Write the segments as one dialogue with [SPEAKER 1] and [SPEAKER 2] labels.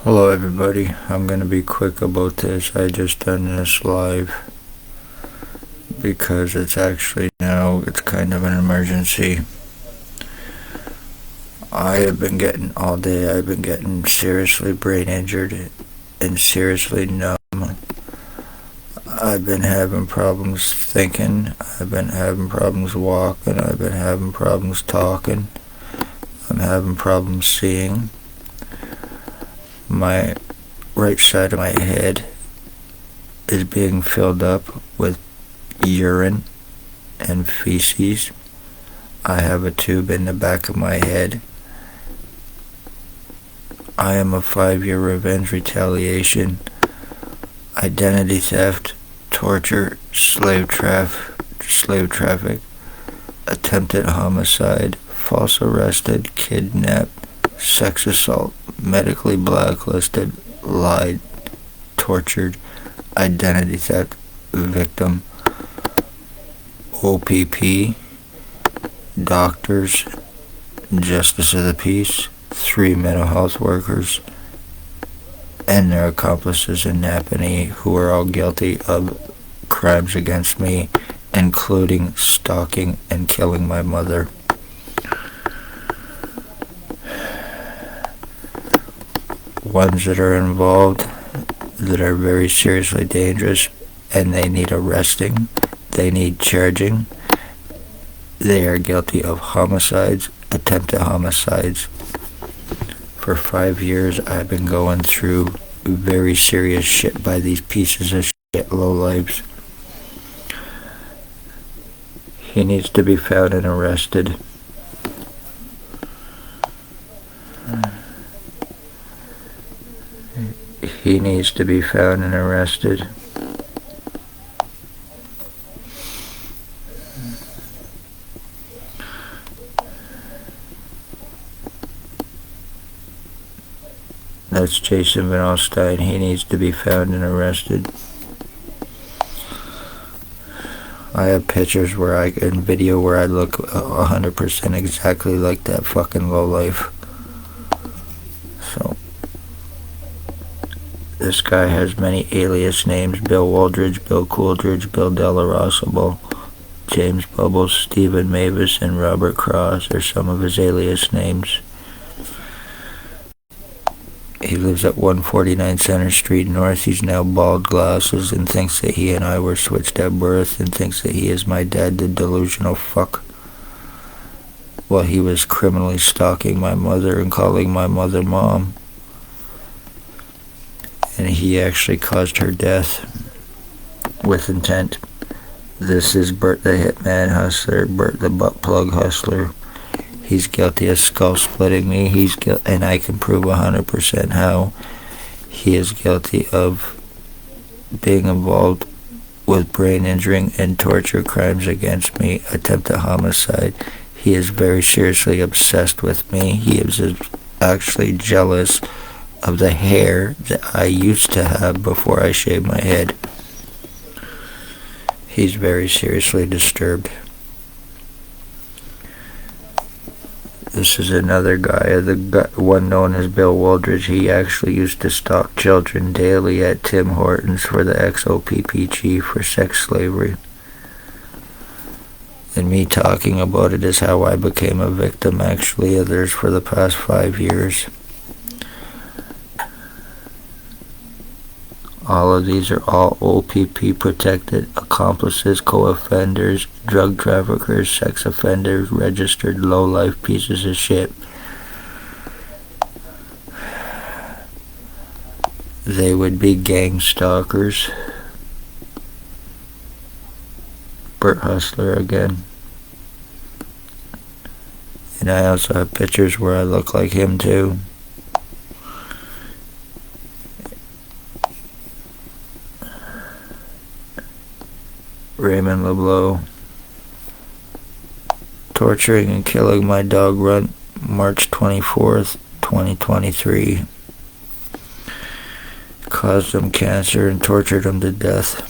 [SPEAKER 1] Hello everybody, I'm going to be quick about this. I just done this live because it's kind of an emergency. I've been getting seriously brain injured and seriously numb. I've been having problems thinking, I've been having problems walking, I've been having problems talking, I'm having problems seeing. My right side of my head is being filled up with urine and feces. I have a tube in the back of my head. I am a 5-year revenge, retaliation, identity theft, torture, slave traffic, attempted homicide, false arrested, kidnapped, sex assault, medically blacklisted, lied, tortured, identity theft victim, O.p.p, doctors, justice of the peace, 3 mental health workers, and their accomplices in Napanee, who are all guilty of crimes against me, including stalking and killing my mother. Ones that are involved that are very seriously dangerous and they need arresting, they need charging. They are guilty of homicides, attempted homicides. For 5 years I've been going through very serious shit by these pieces of shit lowlifes. He needs to be found and arrested. He needs to be found and arrested. That's Jason Van Alstyne. He needs to be found and arrested. I have pictures and video where I look 100% exactly like that fucking lowlife. So, this guy has many alias names: Bill Wooldridge, Bill Cooldridge, Bill Delarosable, James Bubbles, Stephen Mavis, and Robert Cross are some of his alias names. He lives at 149 Center Street North. He's now bald, glasses, and thinks that he and I were switched at birth, and thinks that he is my dad, the delusional fuck. While he was criminally stalking my mother and calling my mother mom. And he actually caused her death with intent. This is Bert the Hitman Hustler, Bert the Butt Plug Hustler. He's guilty of skull splitting me. And I can prove 100% how he is guilty of being involved with brain injuring and torture crimes against me, attempted homicide. He is very seriously obsessed with me. He is actually jealous of the hair that I used to have before I shaved my head. He's very seriously disturbed. This is another guy, the one known as Bill Wooldridge. He actually used to stalk children daily at Tim Hortons for the O.p.p chief for sex slavery. And me talking about it is how I became a victim, actually, of theirs for the past 5 years. All of these are all O.p.p protected accomplices, co-offenders, drug traffickers, sex offenders, registered low-life pieces of shit. They would be gang stalkers. Bert Hustler again. And I also have pictures where I look like him too. Raymond LeBlanc. Torturing and killing my dog Runt, March 24th, 2023. Caused him cancer and tortured him to death.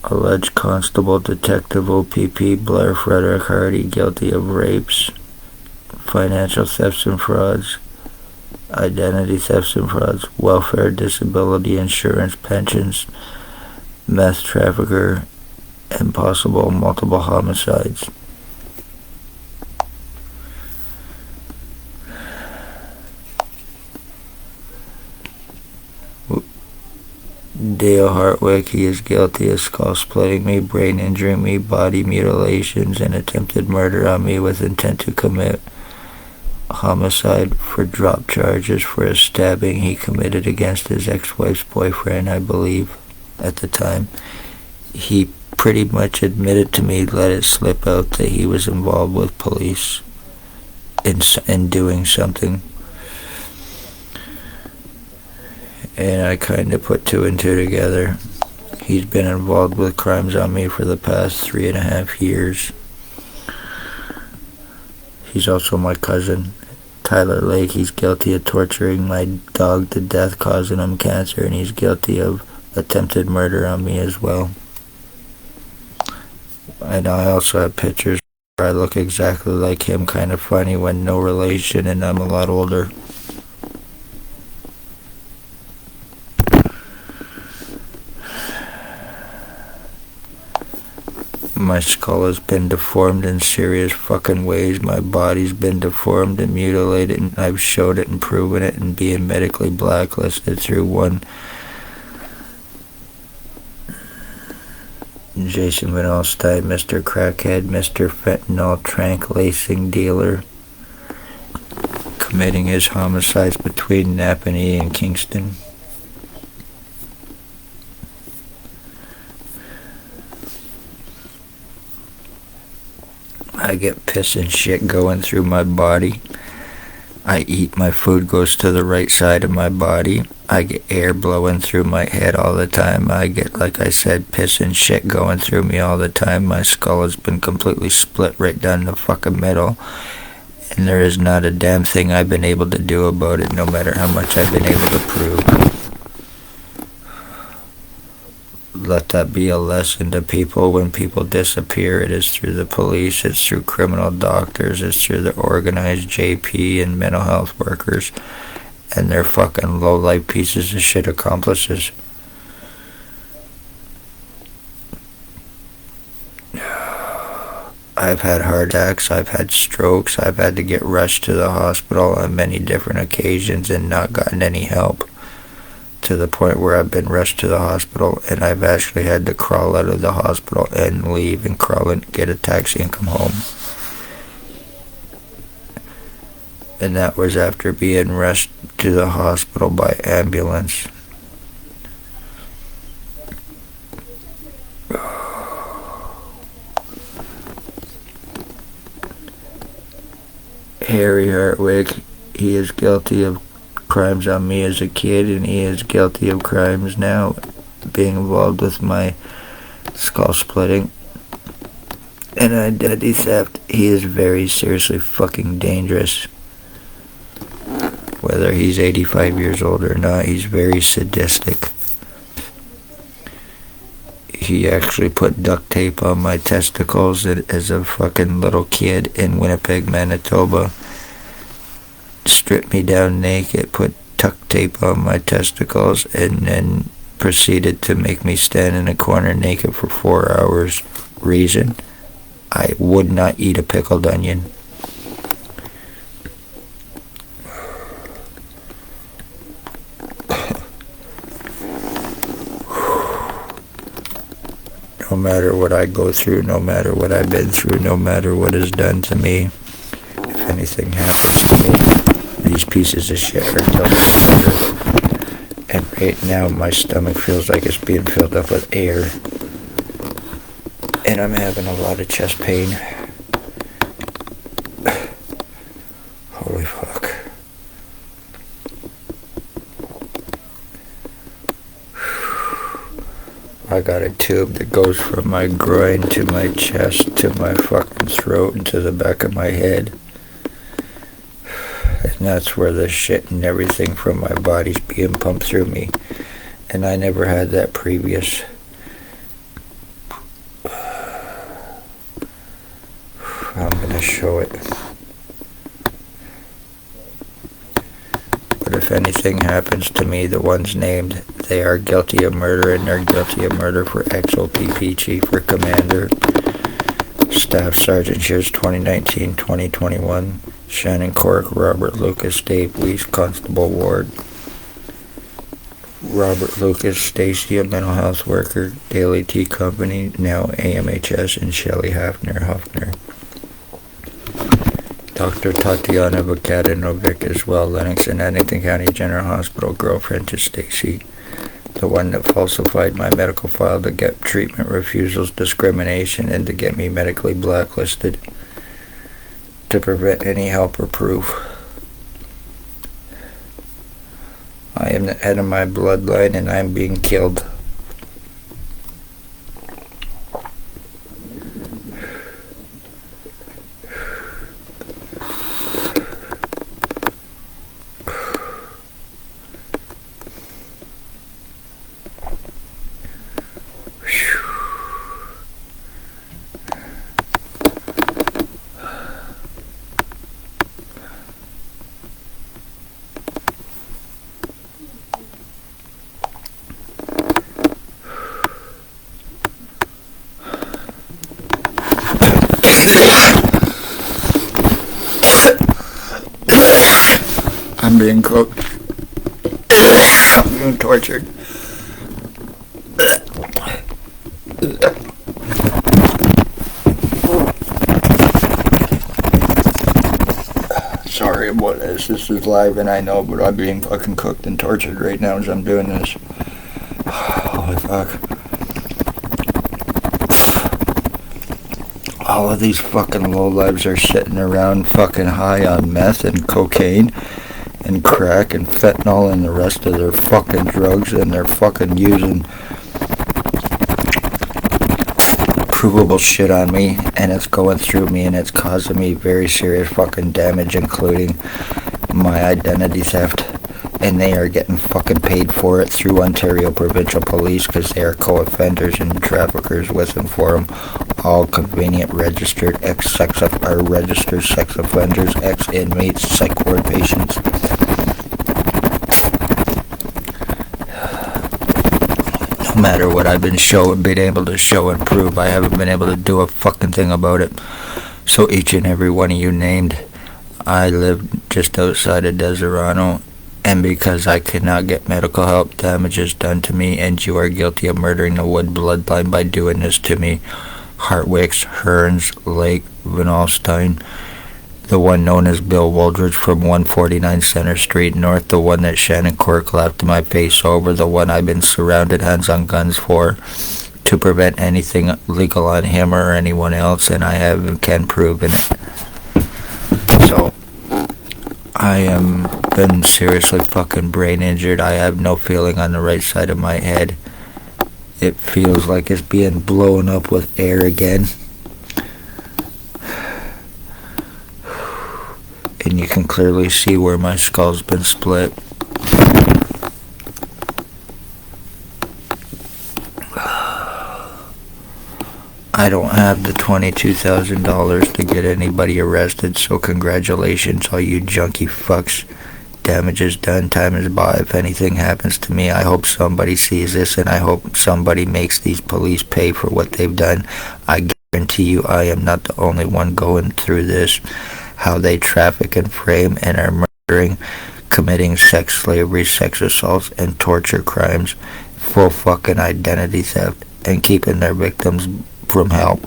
[SPEAKER 1] Alleged Constable Detective O.p.p Blair Frederick Hardy guilty of rapes, financial thefts and frauds, identity thefts and frauds, welfare, disability insurance, pensions, meth trafficker, and possible multiple homicides. Dale Hartwick, he is guilty of skull splitting me, brain injuring me, body mutilations, and attempted murder on me with intent to commit homicide for drop charges for a stabbing he committed against his ex-wife's boyfriend, I believe, at the time. He pretty much admitted to me, let it slip out, that he was involved with police in doing something. And I kind of put two and two together. He's been involved with crimes on me for the past 3.5 years. He's also my cousin, Tyler Lake. He's guilty of torturing my dog to death, causing him cancer, and he's guilty of attempted murder on me as well. And I also have pictures where I look exactly like him, kind of funny when no relation, and I'm a lot older. My skull has been deformed in serious fucking ways. My body's been deformed and mutilated, and I've showed it and proven it, and being medically blacklisted through one Jason Van Alstyne, Mr. Crackhead, Mr. Fentanyl trank lacing dealer, committing his homicides between Napanee and Kingston. I get piss and shit going through my body. I eat, my food goes to the right side of my body. I get air blowing through my head all the time. I get, like I said, piss and shit going through me all the time. My skull has been completely split right down the fucking middle. And there is not a damn thing I've been able to do about it, no matter how much I've been able to prove. Let that be a lesson to people. When people disappear, it is through the police, it's through criminal doctors, it's through the organized JP and mental health workers, and they're fucking low-life pieces of shit accomplices. I've had heart attacks, I've had strokes, I've had to get rushed to the hospital on many different occasions and not gotten any help. To the point where I've been rushed to the hospital, and I've actually had to crawl out of the hospital and leave and crawl and get a taxi and come home. And that was after being rushed to the hospital by ambulance. Harry Hartwick, he is guilty of crimes on me as a kid, and he is guilty of crimes now, being involved with my skull splitting and identity theft. He is very seriously fucking dangerous. Whether he's 85 years old or not, he's very sadistic. He actually put duct tape on my testicles as a fucking little kid in Winnipeg, Manitoba. Stripped me down naked, put duct tape on my testicles, and then proceeded to make me stand in a corner naked for 4 hours. Reason: I would not eat a pickled onion. No matter what I go through, no matter what I've been through, no matter what is done to me, if anything happens to me, these pieces of shit are telling me. And right now my stomach feels like it's being filled up with air. And I'm having a lot of chest pain. Holy fuck. I got a tube that goes from my groin to my chest to my fucking throat and to the back of my head. And that's where the shit and everything from my body's being pumped through me. And I never had that previous. I'm gonna show it. if anything happens to me, the ones named, they are guilty of murder, and they're guilty of murder for O.p.p, Chief or Commander. Staff Sergeant, here's 2019-2021. Shannon Cork, Robert Lucas, Dave Weiss, Constable Ward. Robert Lucas, Stacy, a mental health worker, Daily Tea Company, now AMHS, and Shelley Huffner. Dr. Tatiana Vukadinovic as well, Lennox and Addington County General Hospital, girlfriend to Stacy. The one that falsified my medical file to get treatment refusals, discrimination, and to get me medically blacklisted to prevent any help or proof. I am the head of my bloodline and I am being killed. I'm being cooked. I'm being tortured. Sorry about this. This is live and I know, but I'm being fucking cooked and tortured right now as I'm doing this. Holy fuck. All of these fucking lowlifes are sitting around fucking high on meth and cocaine and crack and fentanyl and the rest of their fucking drugs, and they're fucking using provable shit on me, and it's going through me, and it's causing me very serious fucking damage, including my identity theft, and they are getting fucking paid for it through Ontario provincial police because they are co-offenders and traffickers with and for them. All convenient registered registered sex offenders, ex-inmates, psych ward patients. No matter what I've been able to show and prove, I haven't been able to do a fucking thing about it. So each and every one of you named, I live just outside of Deserano, and because I could not get medical help, damage is done to me, and you are guilty of murdering the Wood bloodline by doing this to me. Hartwicks, Hearns, Lake, Van Alstyne, the one known as Bill Woldridge from 149 Center Street North, the one that Shannon Cork lapped my face over, the one I've been surrounded hands on guns for to prevent anything legal on him or anyone else, and I can prove it. So, I am been seriously fucking brain injured. I have no feeling on the right side of my head. It feels like it's being blown up with air again. And you can clearly see where my skull's been split. I don't have the $22,000 to get anybody arrested, so congratulations, all you junkie fucks. Damage is done, time is by. If anything happens to me, I hope somebody sees this, and I hope somebody makes these police pay for what they've done. I guarantee you I am not the only one going through this. How they traffic and frame and are murdering, committing sex slavery, sex assaults, and torture crimes, full fucking identity theft, and keeping their victims from help.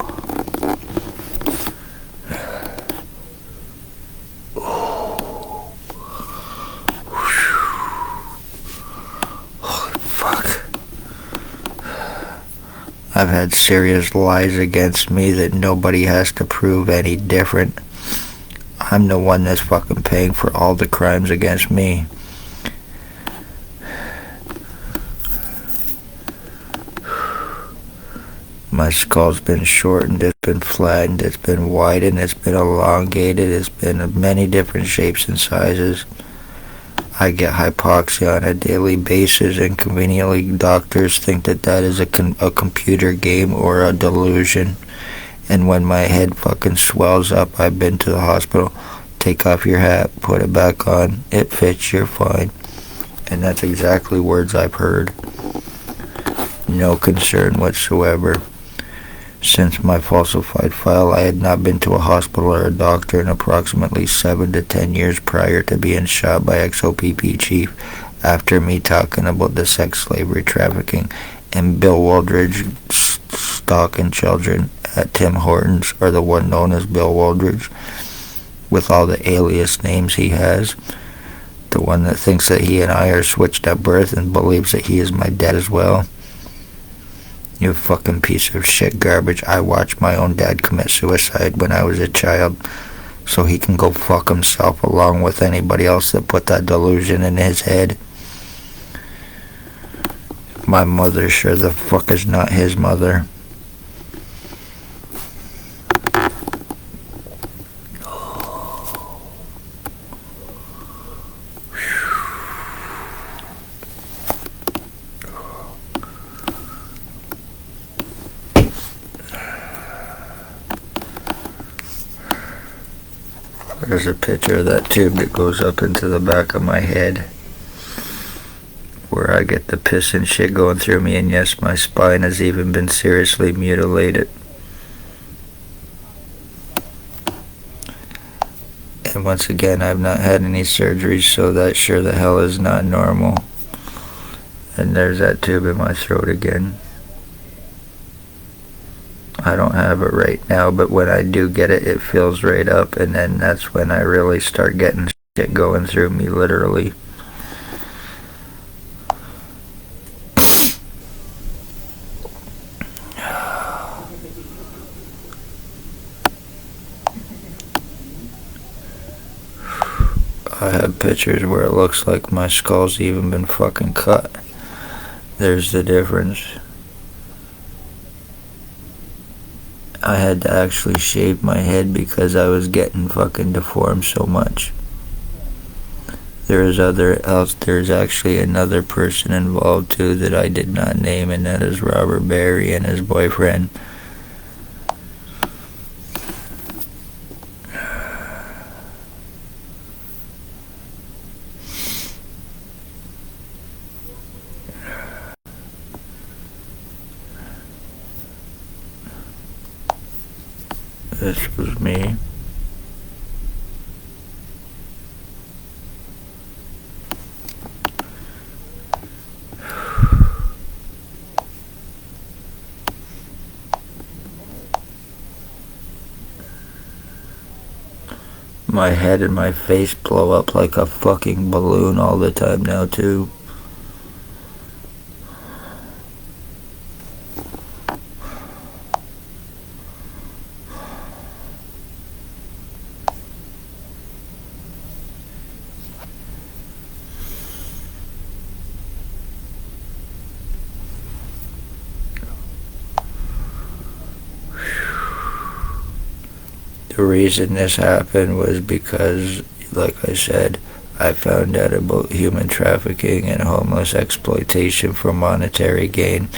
[SPEAKER 1] I've had serious lies against me that nobody has to prove any different. I'm the one that's fucking paying for all the crimes against me. My skull's been shortened, it's been flattened, it's been widened, it's been elongated, it's been of many different shapes and sizes. I get hypoxia on a daily basis, and conveniently doctors think that is a computer game or a delusion. And when my head fucking swells up, I've been to the hospital. Take off your hat, put it back on, it fits, you're fine. And that's exactly words I've heard. No concern whatsoever. Since my falsified file, I had not been to a hospital or a doctor in approximately 7 to 10 years prior to being shot by O.p.p chief after me talking about the sex slavery trafficking and Bill Waldridge stalking children at Tim Hortons, or the one known as Bill Waldridge, with all the alias names he has. The one that thinks that he and I are switched at birth and believes that he is my dad as well. You fucking piece of shit garbage. I watched my own dad commit suicide when I was a child, so he can go fuck himself along with anybody else that put that delusion in his head. My mother sure the fuck is not his mother. There's a picture of that tube that goes up into the back of my head, where I get the piss and shit going through me, and yes, my spine has even been seriously mutilated. And once again, I've not had any surgeries, so that sure the hell is not normal. And there's that tube in my throat again. I don't have it right now, but when I do get it, it fills right up, and then that's when I really start getting shit going through me, literally. I have pictures where it looks like my skull's even been fucking cut. There's the difference. I had to actually shave my head because I was getting fucking deformed so much. There's actually another person involved too that I did not name, and that is Robert Barry and his boyfriend. This was me. My head and my face blow up like a fucking balloon all the time now too. The reason this happened was because, like I said, I found out about human trafficking and homeless exploitation for monetary gain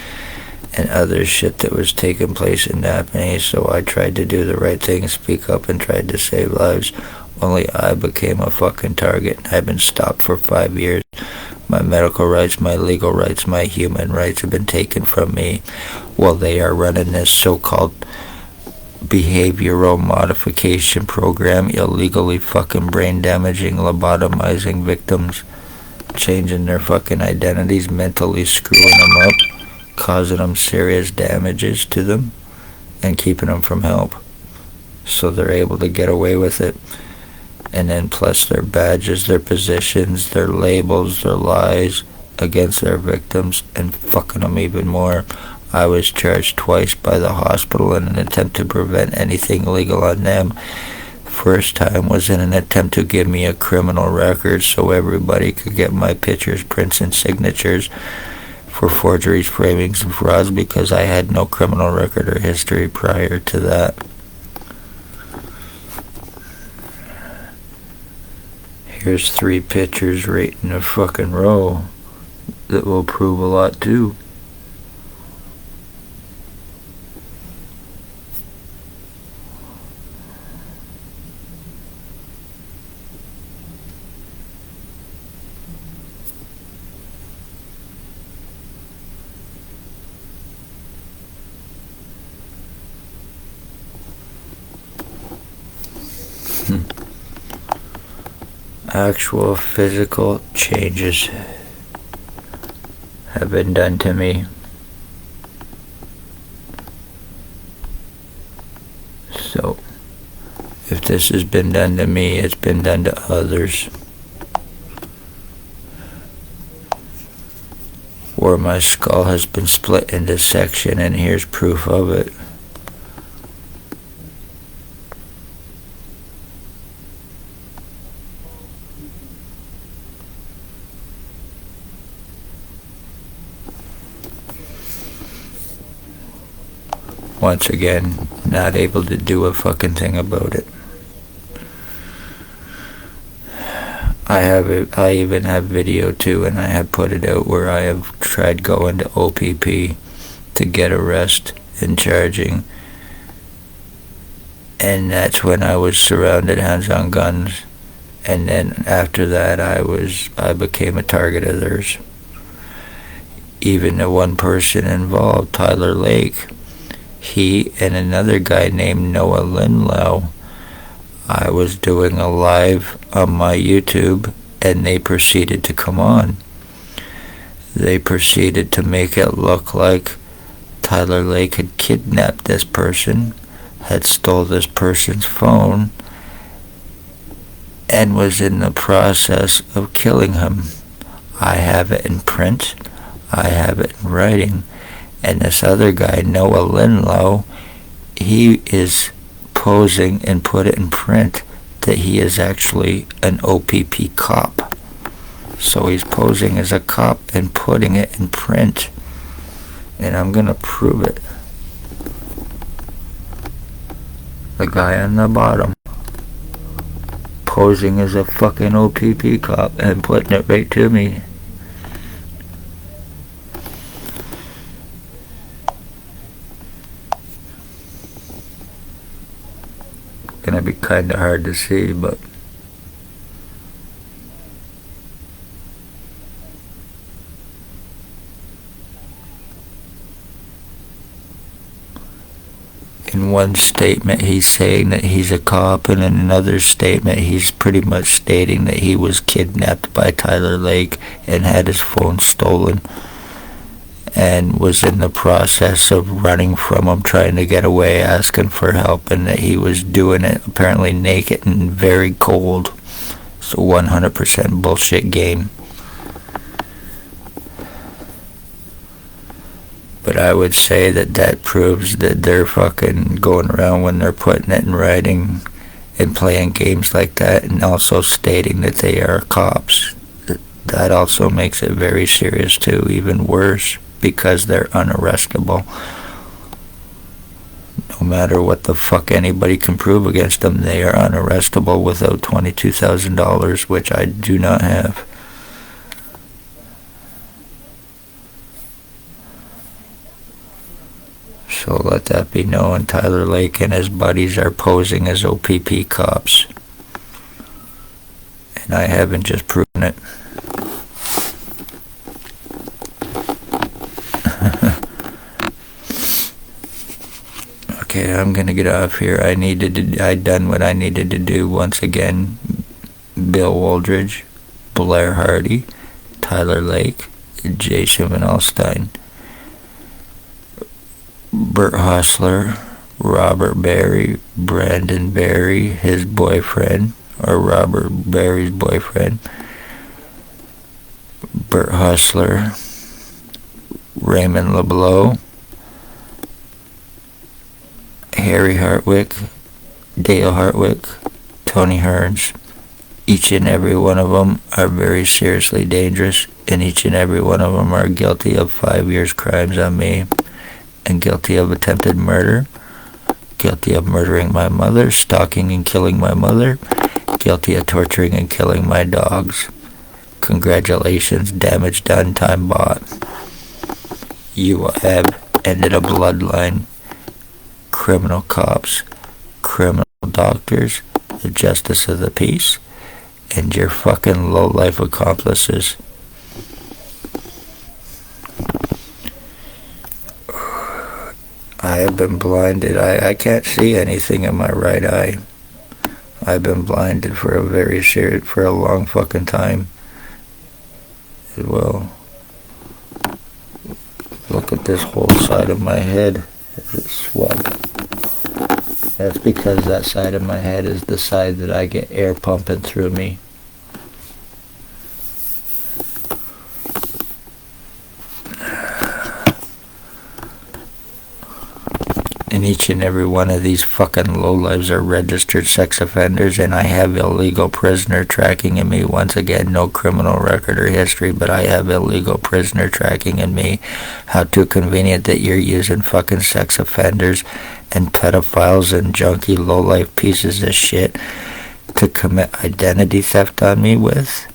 [SPEAKER 1] and other shit that was taking place in Napanee, so I tried to do the right thing, speak up, and tried to save lives. Only I became a fucking target. I've been stopped for 5 years. My medical rights, my legal rights, my human rights have been taken from me while they are running this so-called behavioral modification program, illegally fucking brain damaging, lobotomizing victims, changing their fucking identities, mentally screwing them up, causing them serious damages to them, and keeping them from help. So they're able to get away with it. And then plus their badges, their positions, their labels, their lies against their victims, and fucking them even more. I was charged twice by the hospital in an attempt to prevent anything legal on them. First time was in an attempt to give me a criminal record so everybody could get my pictures, prints, and signatures for forgeries, framings, and frauds because I had no criminal record or history prior to that. Here's 3 pictures right in a fucking row that will prove a lot too. actual physical changes have been done to me. So, if this has been done to me, it's been done to others. Where my skull has been split into section, and here's proof of it. Once again, not able to do a fucking thing about it. I even have video too, and I have put it out where I have tried going to O.p.p to get arrest and charging, and that's when I was surrounded, hands on guns, and then after that I became a target of theirs. Even the one person involved, Tyler Lake, he and another guy named Noah Linlow, I was doing a live on my YouTube, and they proceeded to come on. They proceeded to make it look like Tyler Lake had kidnapped this person, had stole this person's phone, and was in the process of killing him. I have it in print, I have it in writing, and this other guy, Noah Linlow, he is posing and put it in print that he is actually an O.p.p cop. So he's posing as a cop and putting it in print. And I'm gonna prove it. The guy on the bottom posing as a fucking O.p.p cop and putting it right to me. Gonna be kinda hard to see, but in one statement he's saying that he's a cop, and in another statement he's pretty much stating that he was kidnapped by Tyler Lake and had his phone stolen and was in the process of running from him, trying to get away, asking for help, and that he was doing it apparently naked and very cold. It's a 100% bullshit game. But I would say that that proves that they're fucking going around when they're putting it in writing and playing games like that, and also stating that they are cops. That also makes it very serious too, even worse, because they're unarrestable. No matter what the fuck anybody can prove against them, they are unarrestable without $22,000, which I do not have. So let that be known. Tyler Lake and his buddies are posing as O.p.p cops. And I haven't just proven it. Okay, I'm gonna get off here. I done what I needed to do once again. Bill Wooldridge, Blair Hardy, Tyler Lake, Jason Van Alstyne, Bert Hostler, Robert Berry, Brandon Berry, his boyfriend, or Robert Berry's boyfriend, Bert Hostler, Raymond LeBlanc, Harry Hartwick, Dale Hartwick, Tony Hearns. Each and every one of them are very seriously dangerous, and each and every one of them are guilty of 5 years crimes on me, and guilty of attempted murder, guilty of murdering my mother, stalking and killing my mother, guilty of torturing and killing my dogs. Congratulations, damage done, time bought. You have ended a bloodline. Criminal cops, criminal doctors, the justice of the peace, and your fucking low-life accomplices. I have been blinded. I can't see anything in my right eye. I've been blinded for a long fucking time as well. Look at this whole side of my head. It's swelled. That's because that side of my head is the side that I get air pumping through me. And each and every one of these fucking lowlives are registered sex offenders, and I have illegal prisoner tracking in me. Once again, no criminal record or history, but I have illegal prisoner tracking in me. How too convenient that you're using fucking sex offenders and pedophiles and junky lowlife pieces of shit to commit identity theft on me with,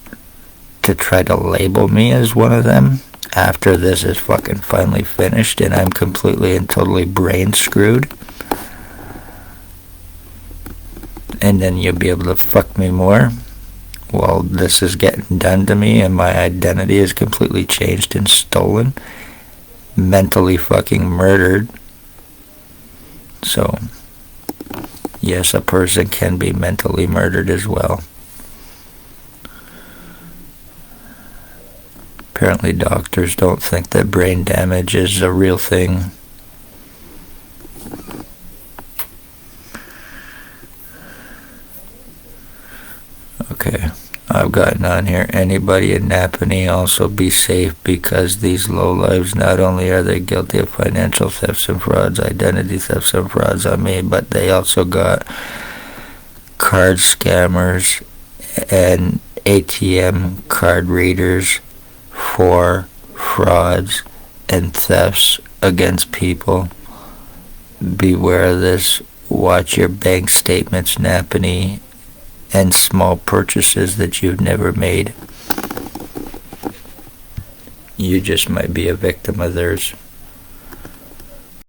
[SPEAKER 1] to try to label me as one of them. After this is fucking finally finished and I'm completely and totally brain screwed. And then you'll be able to fuck me more while this is getting done to me and my identity is completely changed and stolen. Mentally fucking murdered. So, yes, a person can be mentally murdered as well. Apparently doctors don't think that brain damage is a real thing. Okay, I've gotten on here. Anybody in Napanee, also be safe, because these lowlives, not only are they guilty of financial thefts and frauds, identity thefts and frauds on me, but they also got card scammers and ATM card readers for frauds and thefts against people. Beware of this. Watch your bank statements, Napanee, and small purchases that you've never made. You just might be a victim of theirs.